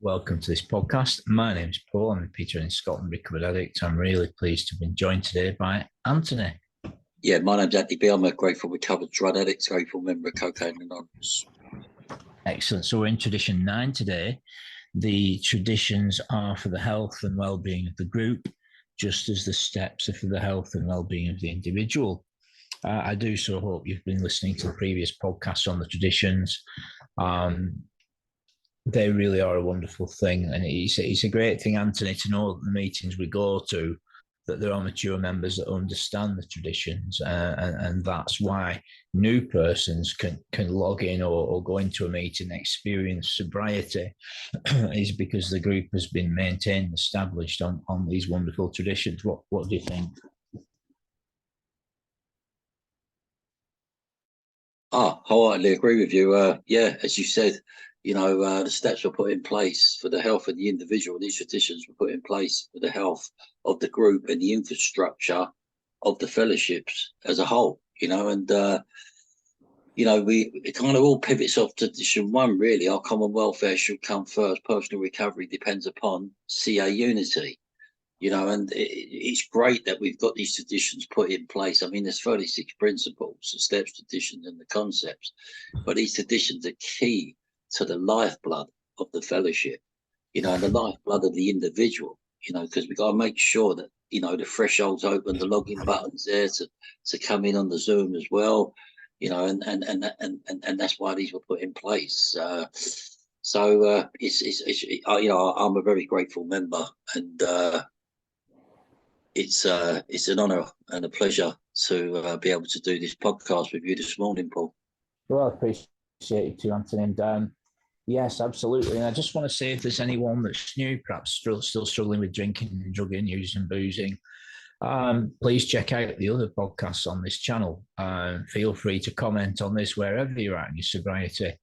Welcome to this podcast. My name's Paul. I'm a Peter in Scotland recovered addict. I'm really pleased to be joined today by Anthony. Yeah, my name's Anthony. I'm a grateful recovered drug addict, grateful member of Cocaine Anonymous. Excellent. So we're in Tradition 9 today. The traditions are for the health and well-being of the group, just as the steps are for the health and well-being of the individual. I do so hope you've been listening to the previous podcasts on the traditions. They really are a wonderful thing. And it's a great thing, Anthony, to know that the meetings we go to, that there are mature members that understand the traditions. And that's why new persons can log in or go into a meeting and experience sobriety is because the group has been maintained, established on these wonderful traditions. What do you think? I wholeheartedly agree with you. Yeah, as you said, the steps were put in place for the health of the individual. These traditions were put in place for the health of the group and the infrastructure of the fellowships as a whole. It kind of all pivots off tradition 1. Really, our common welfare should come first. Personal recovery depends upon CA unity. And it's great that we've got these traditions put in place. I mean, there's 36 principles, the steps, traditions, and the concepts, but these traditions are key to the lifeblood of the fellowship, and the lifeblood of the individual, because we got to make sure that, the threshold's open, the login button's there to come in on the Zoom as well, and that's why these were put in place. So I'm a very grateful member, and it's an honour and a pleasure to be able to do this podcast with you this morning, Paul. Well, I appreciate it too, Anthony. And yes, absolutely. And I just want to say, if there's anyone that's new, perhaps still struggling with drinking and drugging, using, boozing, please check out the other podcasts on this channel. Feel free to comment on this wherever you're at in your sobriety.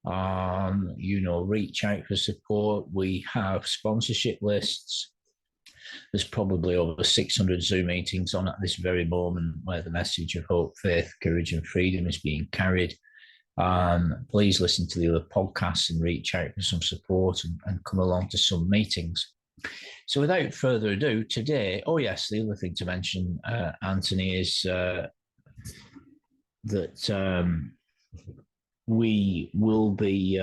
Reach out for support. We have sponsorship lists. There's probably over 600 Zoom meetings on at this very moment where the message of hope, faith, courage, and freedom is being carried. Please listen to the other podcasts and reach out for some support and come along to some meetings. So without further ado, today, the other thing to mention, Anthony, is that we will be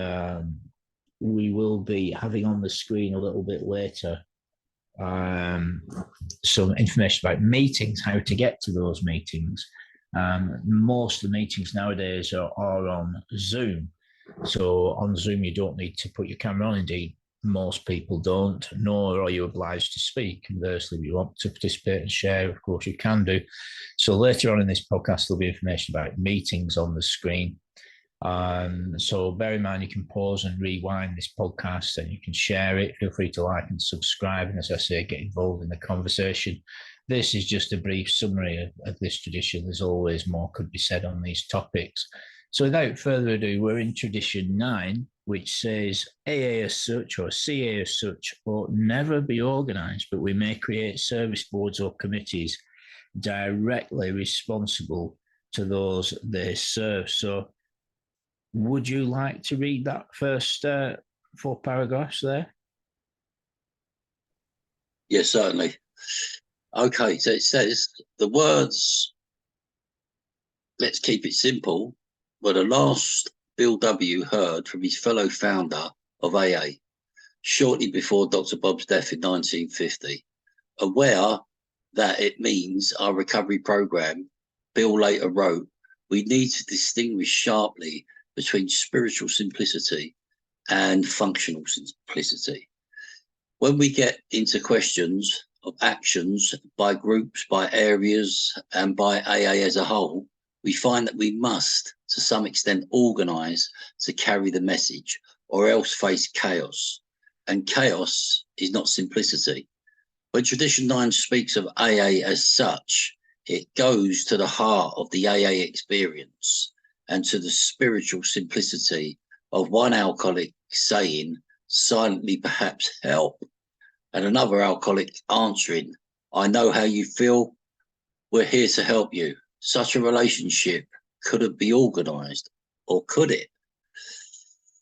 having on the screen a little bit later some information about meetings, how to get to those meetings. Most of the meetings nowadays are on Zoom. So on Zoom, you don't need to put your camera on. Indeed, most people don't, nor are you obliged to speak. Conversely, if you want to participate and share, of course, you can do. So later on in this podcast, there'll be information about meetings on the screen. So bear in mind, you can pause and rewind this podcast and you can share it. Feel free to like and subscribe. And as I say, get involved in the conversation. This is just a brief summary of this tradition. There's always more could be said on these topics. So without further ado, we're in Tradition 9, which says AA as such or CA as such ought never be organised, but we may create service boards or committees directly responsible to those they serve. So would you like to read that first 4 paragraphs there? Yes, certainly. Okay, so it says the words, let's keep it simple, were the last Bill W. heard from his fellow founder of AA, shortly before Dr. Bob's death in 1950. Aware that it means our recovery program, Bill later wrote, we need to distinguish sharply between spiritual simplicity and functional simplicity. When we get into questions of actions by groups, by areas, and by AA as a whole, we find that we must, to some extent, organise to carry the message, or else face chaos. And chaos is not simplicity. When Tradition 9 speaks of AA as such, it goes to the heart of the AA experience and to the spiritual simplicity of one alcoholic saying, silently perhaps help, and another alcoholic answering, I know how you feel, we're here to help you. Such a relationship couldn't be organised, or could it?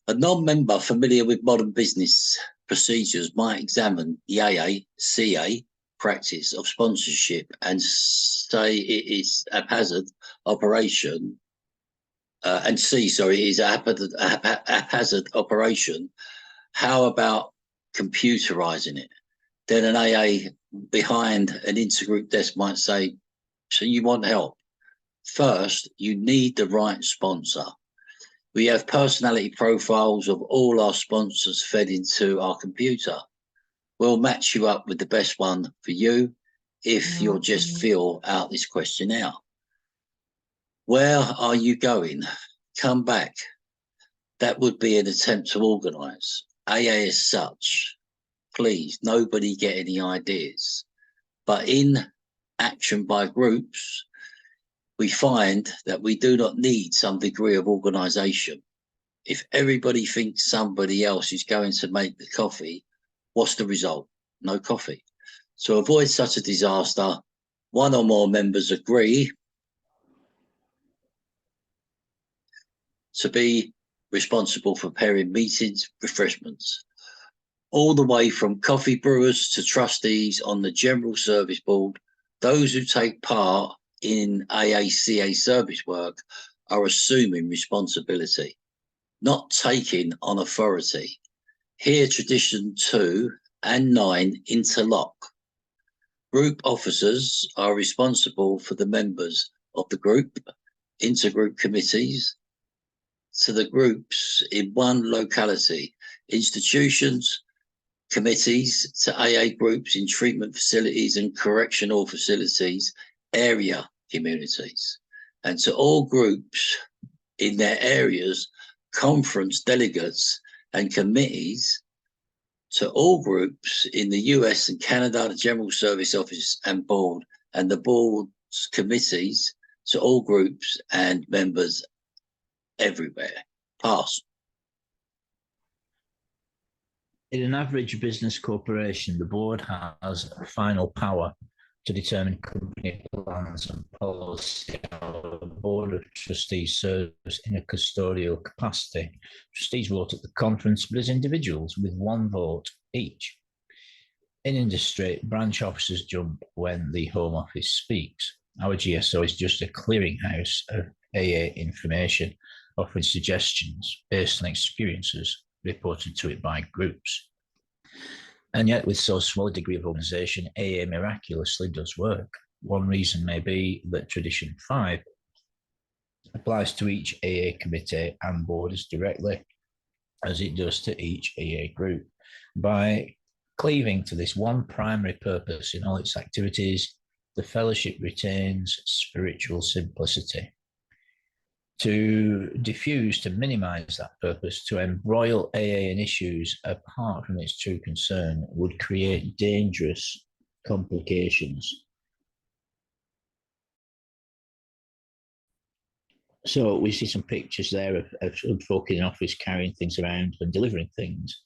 A non-member familiar with modern business procedures might examine the AA/CA practice of sponsorship and say it is a haphazard operation, and C, sorry, is a haphazard operation. How about computerizing it? Then an AA behind an intergroup desk might say, so you want help? First, you need the right sponsor. We have personality profiles of all our sponsors fed into our computer. We'll match you up with the best one for you if you'll just fill out this questionnaire. Where are you going? Come back. That would be an attempt to organise. AA as such, please, nobody get any ideas. But in action by groups, we find that we do not need some degree of organisation. If everybody thinks somebody else is going to make the coffee, what's the result? No coffee. To avoid such a disaster, one or more members agree to be responsible for preparing meetings, refreshments, all the way from coffee brewers to trustees on the general service board. Those who take part in AA/CA service work are assuming responsibility, not taking on authority. Here, Tradition 2 and 9 interlock. Group officers are responsible for the members of the group, intergroup committees, to the groups in one locality, institutions, committees to AA groups in treatment facilities and correctional facilities, area communities, and to all groups in their areas, conference delegates and committees, to all groups in the US and Canada, the General Service Office and Board, and the board's committees, to all groups and members everywhere. Pass. In an average business corporation, the board has final power to determine company plans and policy. Our board of trustees serves in a custodial capacity. Trustees vote at the conference, but as individuals with one vote each. In industry, branch officers jump when the Home Office speaks. Our GSO is just a clearinghouse of AA information, offering suggestions based on experiences reported to it by groups. And yet, with so small a degree of organisation, AA miraculously does work. One reason may be that Tradition 5 applies to each AA committee and board as directly as it does to each AA group. By cleaving to this one primary purpose in all its activities, the fellowship retains spiritual simplicity. To diffuse, to minimise that purpose, to embroil AA in issues apart from its true concern would create dangerous complications. So we see some pictures there of folk in office carrying things around and delivering things.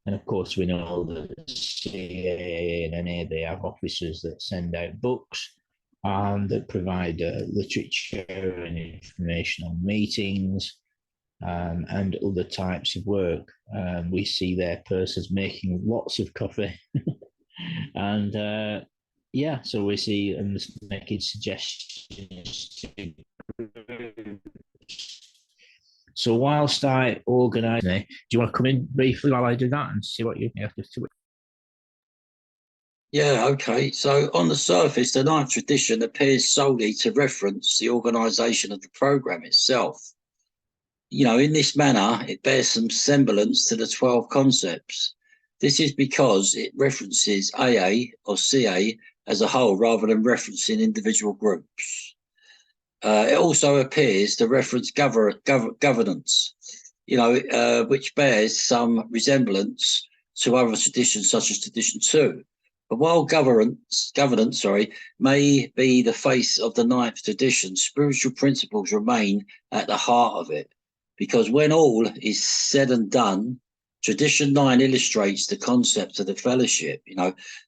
And of course, we know that CAA and NA, they have officers that send out books and that provide literature and information on meetings and other types of work. We see their persons making lots of coffee. And yeah, so we see them making suggestions to groups. So whilst I organise, do you want to come in briefly while I do that and see what you have to do? Yeah, okay. So on the surface, the ninth tradition appears solely to reference the organisation of the programme itself. You know, in this manner, it bears some semblance to the 12 concepts. This is because it references AA or CA as a whole rather than referencing individual groups. It also appears to reference governance, which bears some resemblance to other traditions such as Tradition 2. But while governance, may be the face of the ninth tradition, spiritual principles remain at the heart of it. Because when all is said and done, Tradition 9 illustrates the concept of the fellowship,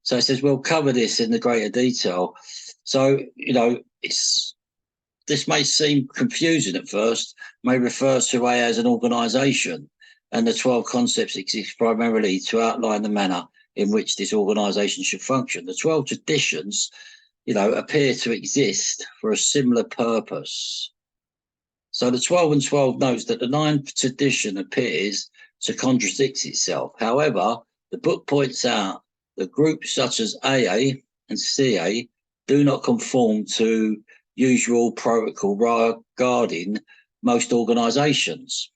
So it says, we'll cover this in the greater detail. So, this may seem confusing at first, may refer to AA as an organisation. and the 12 concepts exist primarily to outline the manner in which this organisation should function. The 12 traditions, appear to exist for a similar purpose. So the 12 and 12 notes that the ninth tradition appears to contradict itself. However, the book points out that groups such as AA and CA do not conform to usual protocol regarding most organisations.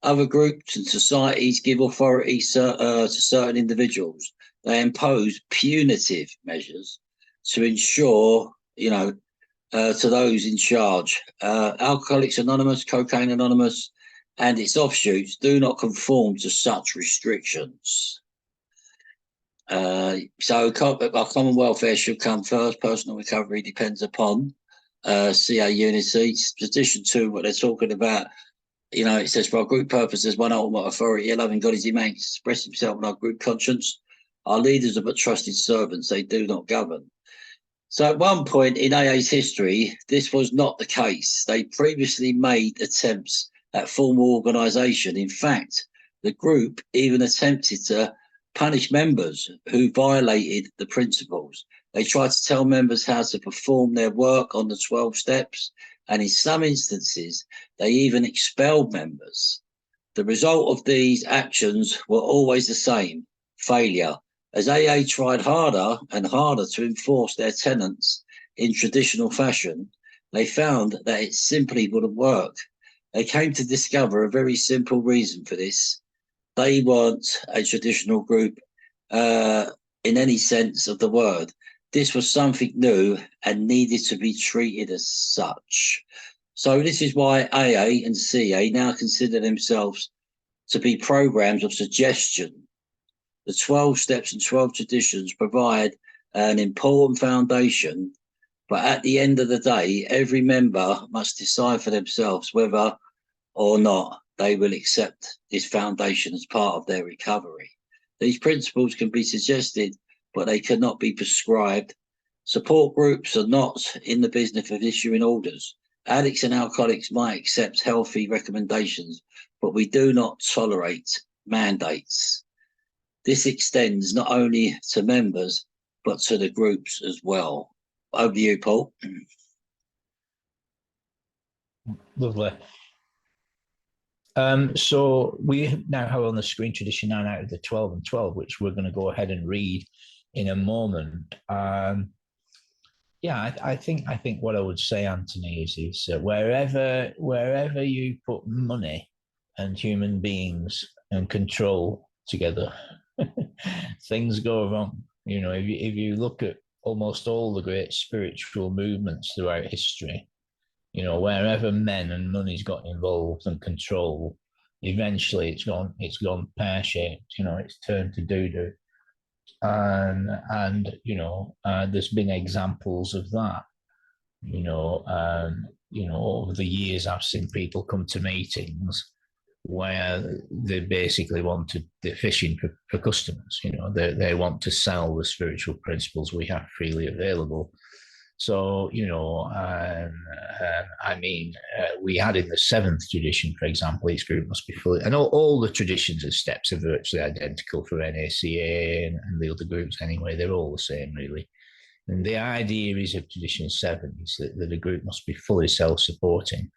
Other groups and societies give authority to certain individuals. They impose punitive measures to ensure, to those in charge. Alcoholics Anonymous, Cocaine Anonymous, and its offshoots do not conform to such restrictions. So our common welfare should come first. Personal recovery depends upon CA unity. Tradition 2, what they're talking about, it says, for our group purpose, there's one ultimate authority. A loving God is man, express himself in our group conscience. Our leaders are but trusted servants. They do not govern. So at one point in AA's history, this was not the case. They previously made attempts at formal organisation. In fact, the group even attempted to punish members who violated the principles. They tried to tell members how to perform their work on the 12 steps, and in some instances, they even expelled members. The result of these actions were always the same: failure. As AA tried harder and harder to enforce their tenets in traditional fashion, they found that it simply wouldn't work. They came to discover a very simple reason for this. They weren't a traditional group in any sense of the word. This was something new and needed to be treated as such. So this is why AA and CA now consider themselves to be programs of suggestion. The 12 steps and 12 traditions provide an important foundation, but at the end of the day, every member must decide for themselves whether or not they will accept this foundation as part of their recovery. These principles can be suggested, but they cannot be prescribed. Support groups are not in the business of issuing orders. Addicts and alcoholics might accept healthy recommendations, but we do not tolerate mandates. This extends not only to members, but to the groups as well. Over to you, Paul. Lovely. So we now have on the screen Tradition 9 out of the 12 and 12, which we're going to go ahead and read in a moment. I think what I would say, Anthony, is wherever you put money and human beings and control together, things go wrong. If you look at almost all the great spiritual movements throughout history, wherever men and money's got involved and control, eventually it's gone pear-shaped. It's turned to doo-doo. And there's been examples of that. Over the years, I've seen people come to meetings where they basically they're fishing for customers. They want to sell the spiritual principles we have freely available. So, we had in the 7th tradition, for example, each group must be fully, and all the traditions and steps are virtually identical for NACA and the other groups anyway. They're all the same, really. And the idea is of tradition 7 is that a group must be fully self-supporting,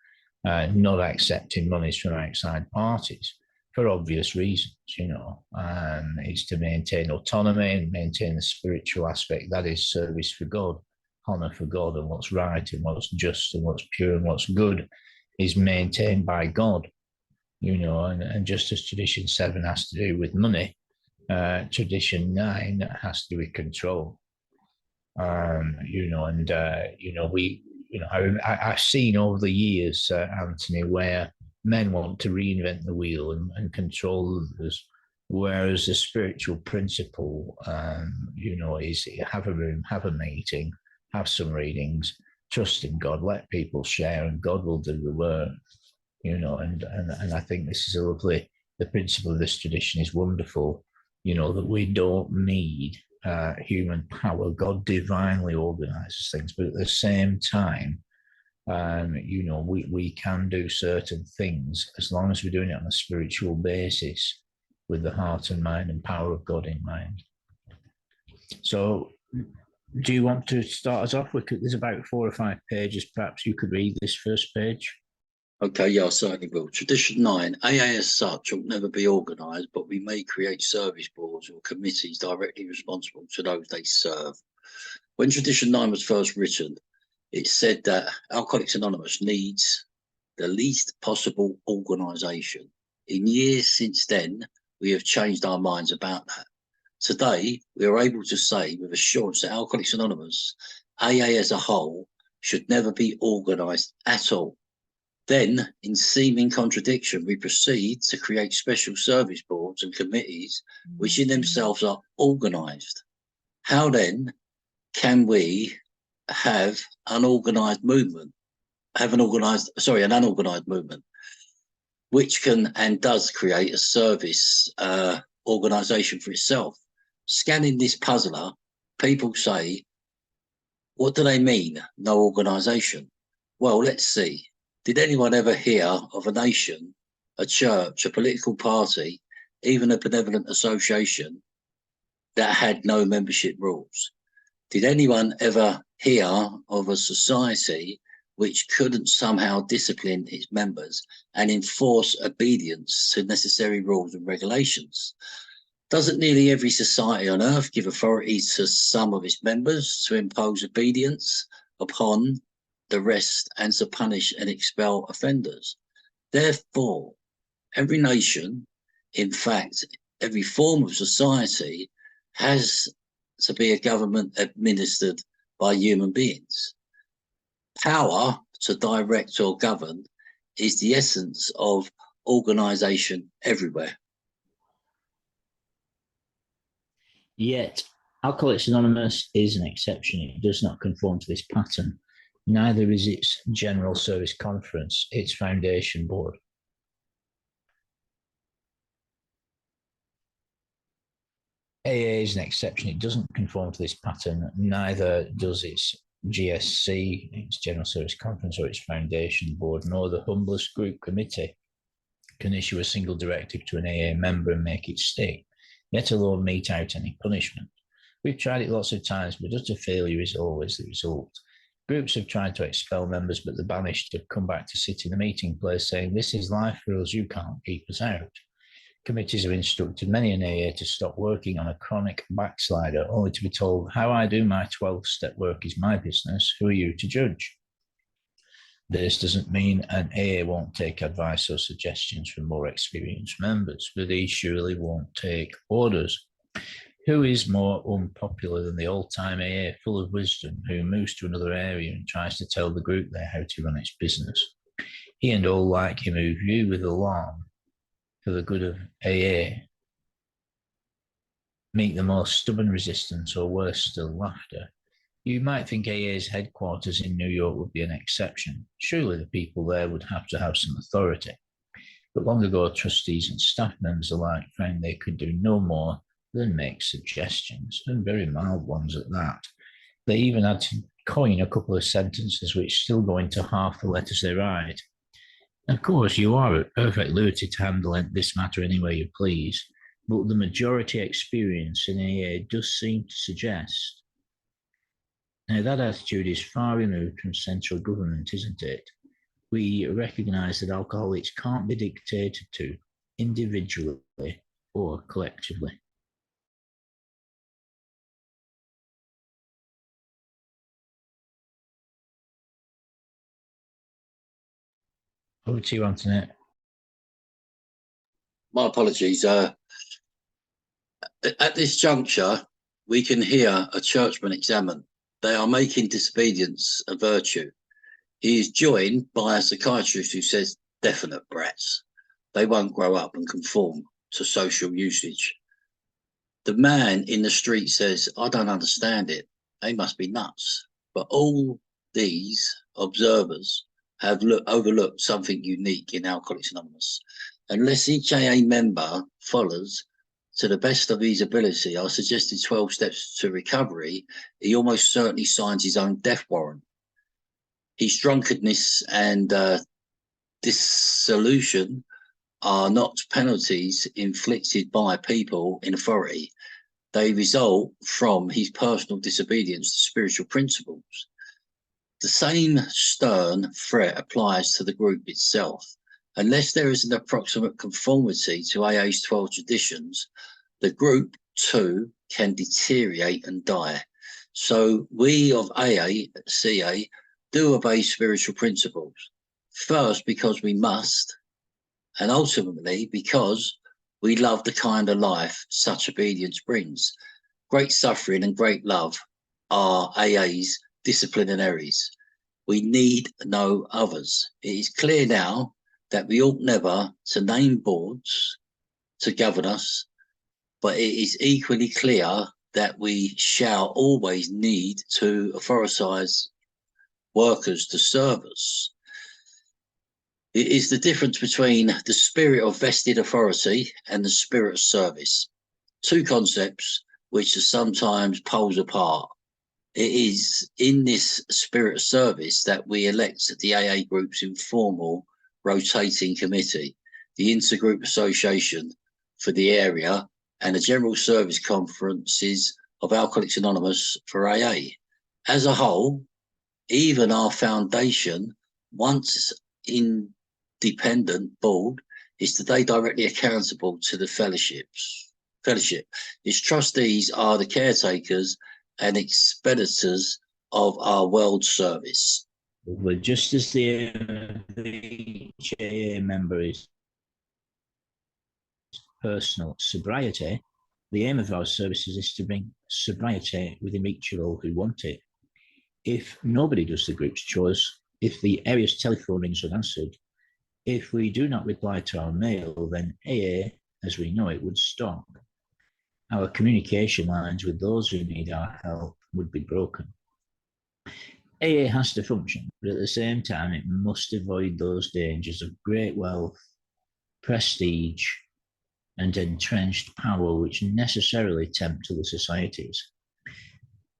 not accepting monies from outside parties for obvious reasons, and it's to maintain autonomy and maintain the spiritual aspect, that is service for God, honor for God, and what's right and what's just and what's pure and what's good is maintained by God, and just as tradition 7 has to do with money, tradition 9 has to do with control. I've seen over the years, Anthony, where men want to reinvent the wheel and control others, whereas the spiritual principle, is have a room, have a meeting, have some readings, trust in God, let people share, and God will do the work. And I think this is the principle of this tradition is wonderful. That we don't need human power. God divinely organizes things, but at the same time, You know, we can do certain things as long as we're doing it on a spiritual basis with the heart and mind and power of God in mind. So do you want to start us off? There's about 4 or 5 pages. Perhaps you could read this first page. Okay, yeah, I certainly will. Tradition 9, AA as such will never be organised, but we may create service boards or committees directly responsible to those they serve. When Tradition 9 was first written, it said that Alcoholics Anonymous needs the least possible organisation. In years since then, we have changed our minds about that. Today, we are able to say with assurance that Alcoholics Anonymous, AA as a whole, should never be organised at all. Then, in seeming contradiction, we proceed to create special service boards and committees, which in themselves are organised. How then can we have an unorganised movement, which can and does create a service organisation for itself? Scanning this puzzler, people say, what do they mean, no organisation? Well, let's see. Did anyone ever hear of a nation, a church, a political party, even a benevolent association that had no membership rules? Did anyone ever hear of a society which couldn't somehow discipline its members and enforce obedience to necessary rules and regulations? Doesn't nearly every society on earth give authority to some of its members to impose obedience upon the rest and to punish and expel offenders? Therefore, every nation, in fact, every form of society has to be a government administered by human beings. Power to direct or govern is the essence of organisation everywhere. Yet, Alcoholics Anonymous is an exception. It does not conform to this pattern. Neither is its General Service Conference, its foundation board. AA is an exception. It doesn't conform to this pattern. Neither does its GSC, its General Service Conference, or its foundation board, nor the humblest group committee can issue a single directive to an AA member and make it stick, let alone mete out any punishment. We've tried it lots of times, but utter failure is always the result. Groups have tried to expel members, but the banished have come back to sit in the meeting place saying, this is life for us, you can't keep us out. Committees have instructed many an AA to stop working on a chronic backslider, only to be told, how I do my 12-step work is my business, who are you to judge? This doesn't mean an AA won't take advice or suggestions from more experienced members, but he surely won't take orders. Who is more unpopular than the old-time AA, full of wisdom, who moves to another area and tries to tell the group there how to run its business? He and all like him who view with alarm for the good of AA meet the most stubborn resistance, or worse still, laughter. You might think AA's headquarters in New York would be an exception. Surely the people there would have to have some authority. But long ago, trustees and staff members alike found they could do no more than make suggestions, and very mild ones at that. They even had to coin a couple of sentences which still go into half the letters they write. Of course, you are at perfect liberty to handle this matter any way you please, but the majority experience in AA does seem to suggest. Now, that attitude is far removed from central government, isn't it? We recognise that alcoholics can't be dictated to individually or collectively. Over to you, Anthony. My apologies. At this juncture, we can hear a churchman examine. They are making disobedience a virtue. He is joined by a psychiatrist who says, definite brats. They won't grow up and conform to social usage. The man in the street says, I don't understand it. They must be nuts. But all these observers have overlooked something unique in Alcoholics Anonymous. Unless each AA member follows to the best of his ability our suggested 12 steps to recovery, he almost certainly signs his own death warrant. His drunkenness and dissolution are not penalties inflicted by people in authority. They result from his personal disobedience to spiritual principles. The same stern threat applies to the group itself. Unless there is an approximate conformity to AA's 12 traditions, the group too can deteriorate and die. So we of AA&CA do obey spiritual principles. First, because we must, and ultimately because we love the kind of life such obedience brings. Great suffering and great love are AA's disciplinaries. We need no others. It is clear now that we ought never to name boards to govern us, but it is equally clear that we shall always need to authorize workers to serve us. It is the difference between the spirit of vested authority and the spirit of service. Two concepts which are sometimes poles apart. It is in this spirit of service that we elect the AA Group's informal rotating committee, the intergroup association for the area, and the general service conferences of Alcoholics Anonymous for AA. As a whole, even our foundation, once independent board, is today directly accountable to the fellowship. Its trustees are the caretakers and expeditors of our world service. Well, just as the HAA member is personal sobriety, the aim of our services is to bring sobriety within each of all who want it. If nobody does the group's chores, if the area's telephone rings unanswered, if we do not reply to our mail, then AA, as we know it, would stop. Our communication lines with those who need our help would be broken. AA has to function, but at the same time, it must avoid those dangers of great wealth, prestige, and entrenched power which necessarily tempt other societies.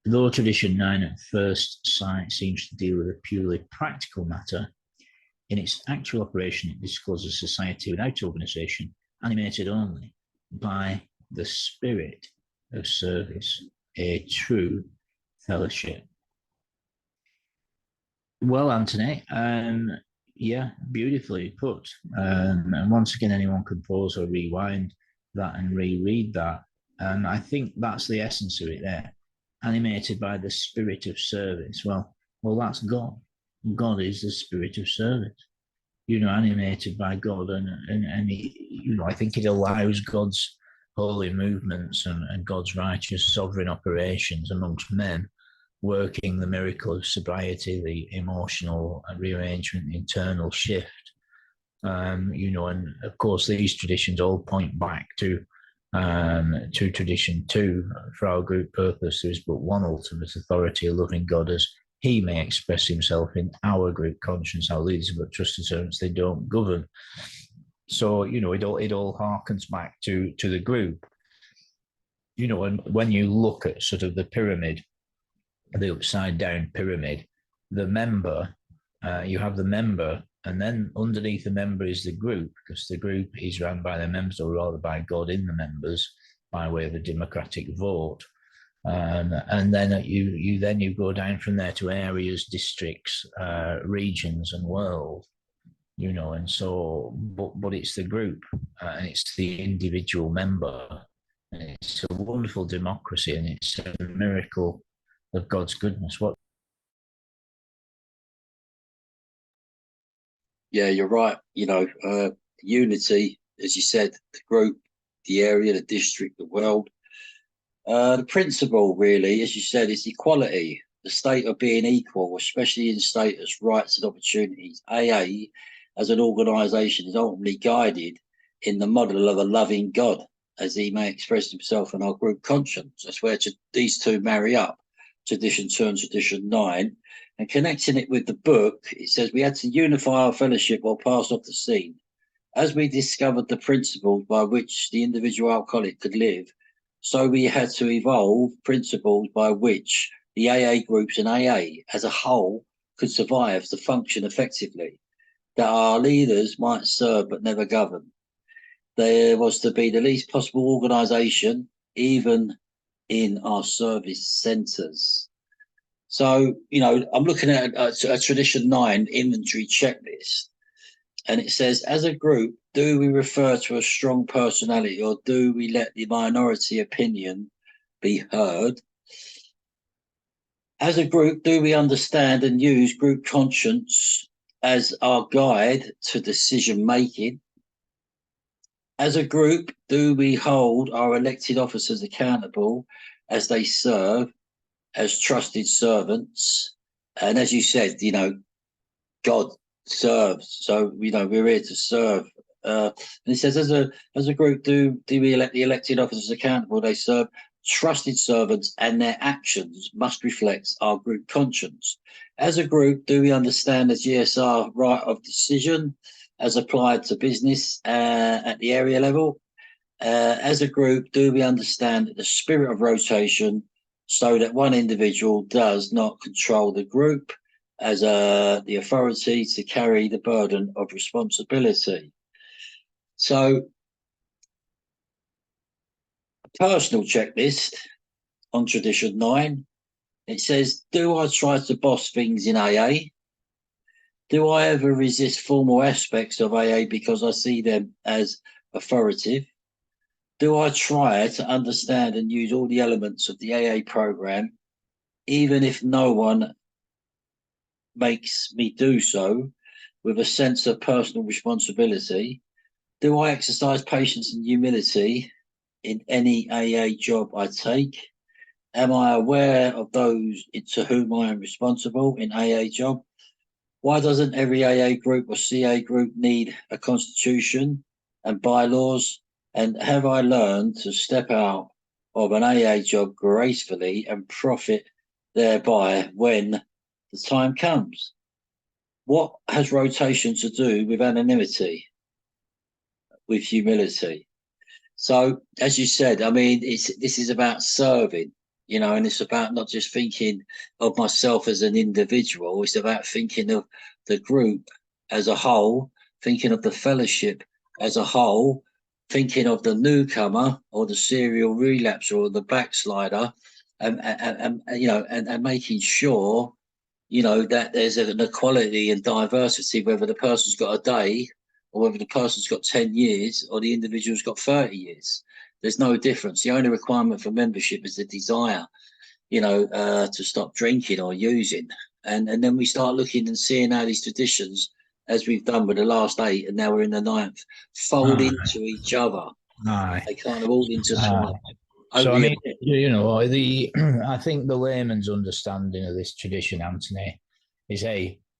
Though Tradition 9 at first sight seems to deal with a purely practical matter, in its actual operation it discloses a society without organisation, animated only by the spirit of service, a true fellowship. Well, Anthony, yeah, beautifully put. And once again, anyone can pause or rewind that and reread that. And I think that's the essence of it there. Animated by the spirit of service. Well, that's God. God is the spirit of service. Animated by God, and he, I think it allows God's holy movements and God's righteous sovereign operations amongst men, working the miracle of sobriety, the emotional rearrangement, the internal shift. And of course, these traditions all point back to Tradition 2. For our group purpose, there is but one ultimate authority, a loving God, as he may express himself in our group conscience. Our leaders are but trusted servants, they don't govern. So, it all harkens back to the group. And when you look at sort of the pyramid, the upside down pyramid, the member, you have the member, and then underneath the member is the group, because the group is run by the members, or rather by God in the members, by way of a democratic vote. And then you go down from there to areas, districts, regions, and world. And so, but it's the group, and it's the individual member, and it's a wonderful democracy, and it's a miracle of God's goodness. Yeah, you're right. Unity, as you said, the group, the area, the district, the world. The principle, really, as you said, is equality, the state of being equal, especially in status, rights, and opportunities. AA, as an organisation, is ultimately guided in the model of a loving God, as he may express himself in our group conscience. That's where these two marry up, Tradition 2 and Tradition 9. And connecting it with the book, it says we had to unify our fellowship or pass off the scene. As we discovered the principles by which the individual alcoholic could live, so we had to evolve principles by which the AA groups and AA as a whole could survive to function effectively, that our leaders might serve but never govern. There was to be the least possible organisation, even in our service centres. So, I'm looking at a Tradition 9 inventory checklist, and it says, as a group, do we refer to a strong personality, or do we let the minority opinion be heard? As a group, do we understand and use group conscience as our guide to decision making? As a group, do we hold our elected officers accountable as they serve as trusted servants? And as you said, God serves, so we're here to serve. And it says, as a group, do we elect the elected officers accountable? They serve trusted servants, and their actions must reflect our group conscience. As a group, do we understand the GSR right of decision as applied to business at the area level? As a group, do we understand the spirit of rotation so that one individual does not control the group as the authority to carry the burden of responsibility? So, a personal checklist on Tradition 9, it says, do I try to boss things in AA? Do I ever resist formal aspects of AA because I see them as authoritative? Do I try to understand and use all the elements of the AA program, even if no one makes me do so, with a sense of personal responsibility? Do I exercise patience and humility in any AA job I take? Am I aware of those to whom I am responsible in AA job? Why doesn't every AA group or CA group need a constitution and bylaws? And have I learned to step out of an AA job gracefully and profit thereby when the time comes? What has rotation to do with anonymity, with humility? So, as you said, this is about serving, and it's about not just thinking of myself as an individual. It's about thinking of the group as a whole, thinking of the fellowship as a whole, thinking of the newcomer or the serial relapser or the backslider, and making sure, that there's an equality and diversity, whether the person's got a day or whether the person's got 10 years or the individual's got 30 years. There's no difference. The only requirement for membership is the desire, to stop drinking or using. And then we start looking and seeing how these traditions, as we've done with the last 8, and now we're in the 9th, fold into each other. They kind of all intertwine. So, I think the layman's understanding of this tradition, Anthony, is,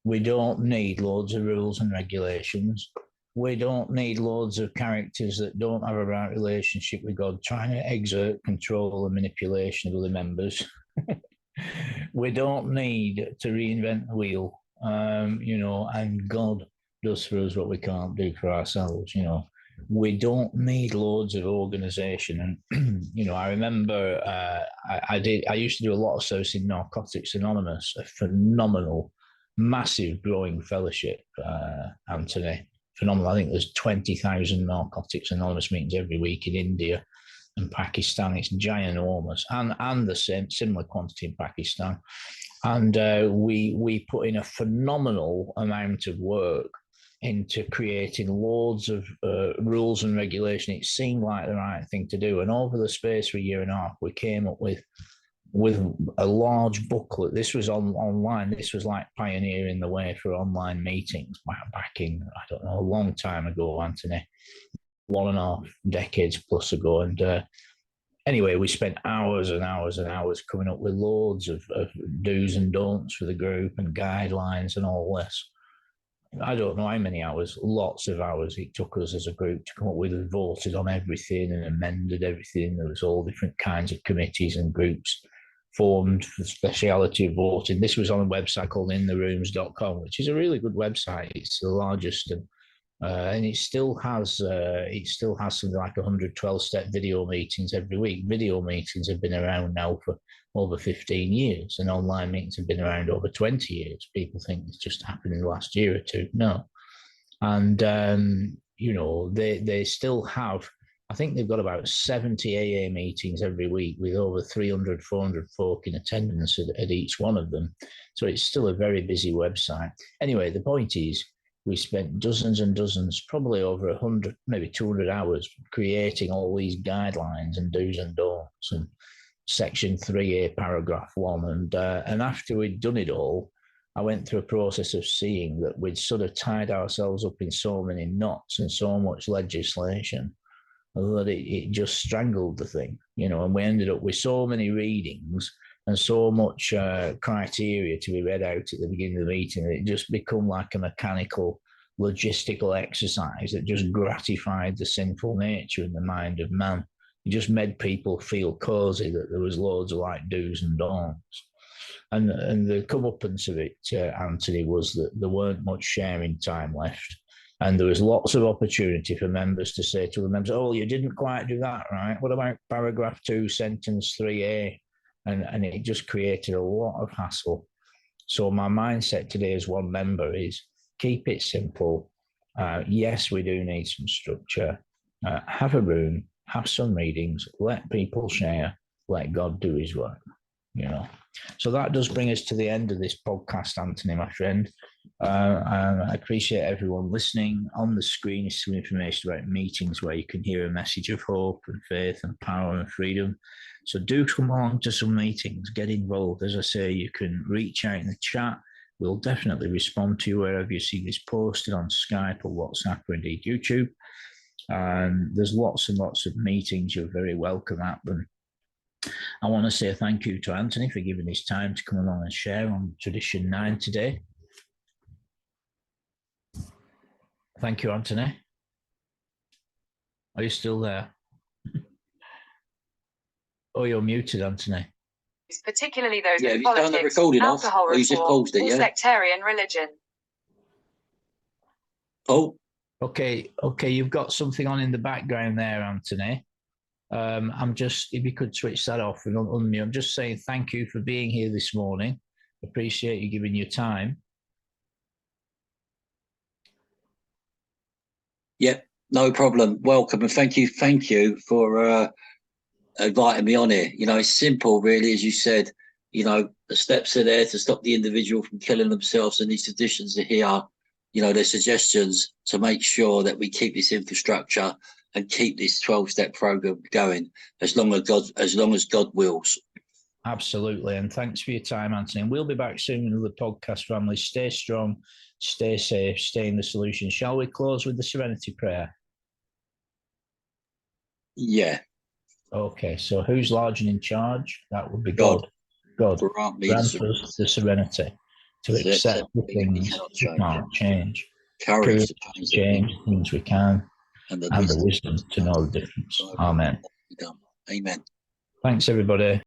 we don't need loads of rules and regulations. We don't need loads of characters that don't have a right relationship with God trying to exert control and manipulation of other members. We don't need to reinvent the wheel, and God does for us what we can't do for ourselves. We don't need loads of organisation. And, I remember I used to do a lot of service in Narcotics Anonymous, a phenomenal, massive growing fellowship, Anthony. Phenomenal. I think there's 20,000 Narcotics Anonymous meetings every week in India and Pakistan. It's ginormous, and the similar quantity in Pakistan. And we put in a phenomenal amount of work into creating loads of rules and regulation. It seemed like the right thing to do. And over the space of a year and a half, we came up with a large booklet. This was online. This was like pioneering the way for online meetings back in, I don't know, a long time ago, Anthony, 1.5 decades plus ago. And anyway, we spent hours and hours and hours coming up with loads of do's and don'ts for the group and guidelines and all this. I don't know how many hours, lots of hours it took us as a group to come up with and voted on everything and amended everything. There was all different kinds of committees and groups formed for the speciality of voting. This was on a website called intherooms.com, which is a really good website. It's the largest and And it still has something like 112-step video meetings every week. Video meetings have been around now for over 15 years, and online meetings have been around over 20 years. People think it's just happened in the last year or two. No. And they still have, I think they've got about 70 AA meetings every week with over 300, 400 folk in attendance at each one of them. So it's still a very busy website. Anyway, the point is, we spent dozens and dozens, probably over 100, maybe 200 hours creating all these guidelines and do's and don'ts and section 3A, paragraph 1. And after we'd done it all, I went through a process of seeing that we'd sort of tied ourselves up in so many knots and so much legislation that it just strangled the thing, and we ended up with so many readings and so much criteria to be read out at the beginning of the meeting that it just become like a mechanical logistical exercise that just gratified the sinful nature in the mind of man. It just made people feel cozy that there was loads of like do's and don'ts. And the comeuppance of it, Anthony, was that there weren't much sharing time left. And there was lots of opportunity for members to say to the members, oh, you didn't quite do that, right? What about paragraph 2, sentence 3A? And it just created a lot of hassle. So my mindset today as one member is keep it simple. Yes, we do need some structure. Have a room, have some readings, let people share, let God do his work, So that does bring us to the end of this podcast, Anthony, my friend. I appreciate everyone listening. On the screen is some information about meetings where you can hear a message of hope and faith and power and freedom. So do come along to some meetings, get involved. As I say, you can reach out in the chat. We'll definitely respond to you wherever you see this posted on Skype or WhatsApp or indeed YouTube. There's lots and lots of meetings. You're very welcome at them. I want to say thank you to Anthony for giving his time to come along and share on Tradition 9 today. Thank you, Anthony. Are you still there? Oh, you're muted, Anthony. Particularly those in politics, alcohol reform, or sectarian religion. Oh. Okay, you've got something on in the background there, Anthony. I'm just, if you could switch that off and unmute. I'm just saying thank you for being here this morning. Appreciate you giving your time. Yep, no problem. Welcome and thank you for inviting me on here. It's simple, really, as you said. The steps are there to stop the individual from killing themselves, and these traditions are here. Their suggestions to make sure that we keep this infrastructure and keep this 12-step program going as long as God wills. Absolutely. And thanks for your time, Anthony. And we'll be back soon with the podcast family. Stay strong, stay safe, stay in the solution. Shall we close with the Serenity Prayer? Yeah. Okay. So who's large and in charge? That would be God. God. Grant us the serenity to accept the things we can't change. Courage to change things we can. And the wisdom to know the difference. Amen. Amen. Thanks, everybody.